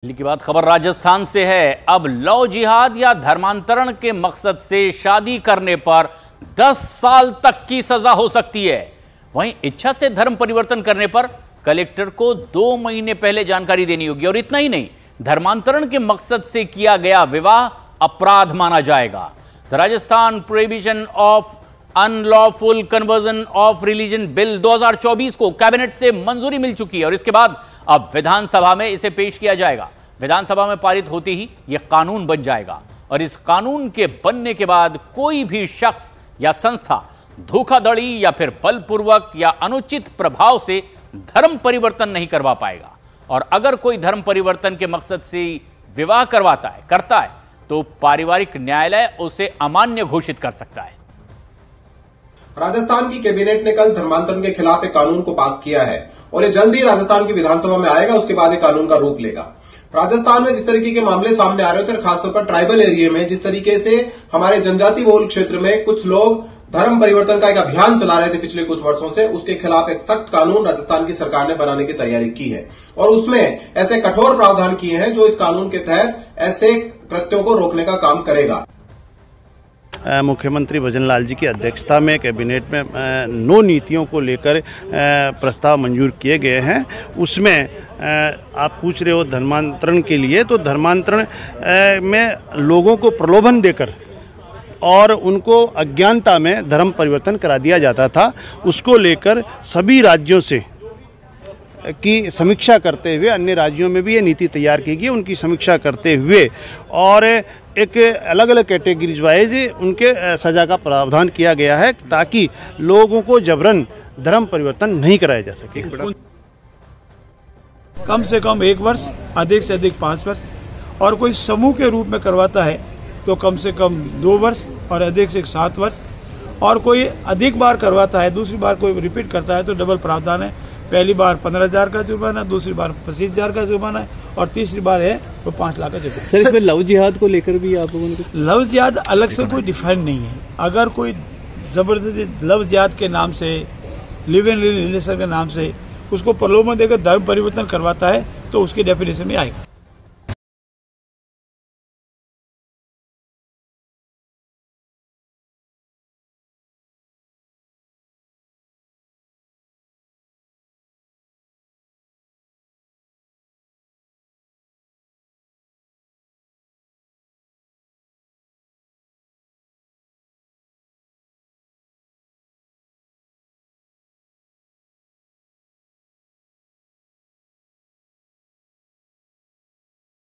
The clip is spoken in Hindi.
दिल्ली की बात खबर राजस्थान से है। अब लव जिहाद या धर्मांतरण के मकसद से शादी करने पर 10 साल तक की सजा हो सकती है। वहीं इच्छा से धर्म परिवर्तन करने पर कलेक्टर को 2 महीने पहले जानकारी देनी होगी। और इतना ही नहीं, धर्मांतरण के मकसद से किया गया विवाह अपराध माना जाएगा। The Rajasthan prohibition of unlawful conversion of religion bill 2024 को कैबिनेट से मंजूरी मिल चुकी है और इसके बाद अब विधानसभा में इसे पेश किया जाएगा। विधानसभा में पारित होते ही यह कानून बन जाएगा और इस कानून के बनने के बाद कोई भी शख्स या संस्था धोखाधड़ी या फिर बलपूर्वक या अनुचित प्रभाव से धर्म परिवर्तन नहीं करवा पाएगा। और अगर कोई धर्म परिवर्तन के मकसद से विवाह करता है तो पारिवारिक न्यायालय उसे अमान्य घोषित कर सकता है। राजस्थान की कैबिनेट ने कल धर्मांतरण के खिलाफ एक कानून को पास किया है और ये जल्द ही राजस्थान की विधानसभा में आएगा। उसके बाद ये कानून का रूप लेगा। राजस्थान में जिस तरीके के मामले सामने आ रहे होते हैं, खासतौर पर ट्राइबल एरिया में जिस तरीके से हमारे जनजाति बहुल क्षेत्र में कुछ लोग धर्म परिवर्तन का एक अभियान चला रहे थे पिछले कुछ वर्षों से, उसके खिलाफ एक सख्त कानून राजस्थान की सरकार ने बनाने की तैयारी की है और उसमें ऐसे कठोर प्रावधान किए हैं जो इस कानून के तहत ऐसे कृत्यों को रोकने का काम करेगा। मुख्यमंत्री भजनलाल जी की अध्यक्षता में कैबिनेट में 9 नीतियों को लेकर प्रस्ताव मंजूर किए गए हैं। उसमें आप पूछ रहे हो धर्मांतरण के लिए, तो धर्मांतरण में लोगों को प्रलोभन देकर और उनको अज्ञानता में धर्म परिवर्तन करा दिया जाता था। उसको लेकर सभी राज्यों से की समीक्षा करते हुए अन्य राज्यों में भी ये नीति तैयार की गई। उनकी समीक्षा करते हुए और एक अलग अलग कैटेगरीज वाइज उनके सज़ा का प्रावधान किया गया है ताकि लोगों को जबरन धर्म परिवर्तन नहीं कराया जा सके। कम से कम 1 वर्ष, अधिक से अधिक 5 वर्ष, और कोई समूह के रूप में करवाता है तो कम से कम 2 वर्ष और अधिक से 7 वर्ष, और कोई अधिक बार करवाता है, दूसरी बार कोई रिपीट करता है तो डबल प्रावधान है। पहली बार 15,000 का जुर्माना, दूसरी बार 25,000 का जुर्माना है और तीसरी बार है तो 5 लाख का जुर्माना। सर, इसमें लव जिहाद को लेकर भी आप लोगों ने लव जिहाद अलग से कोई डिफाइन नहीं है। अगर कोई जबरदस्ती लव जिहाद के नाम से, लिव इन रिलेशन के नाम से उसको प्रलोभन देकर धर्म परिवर्तन करवाता है तो उसकी डेफिनेशन में आएगा।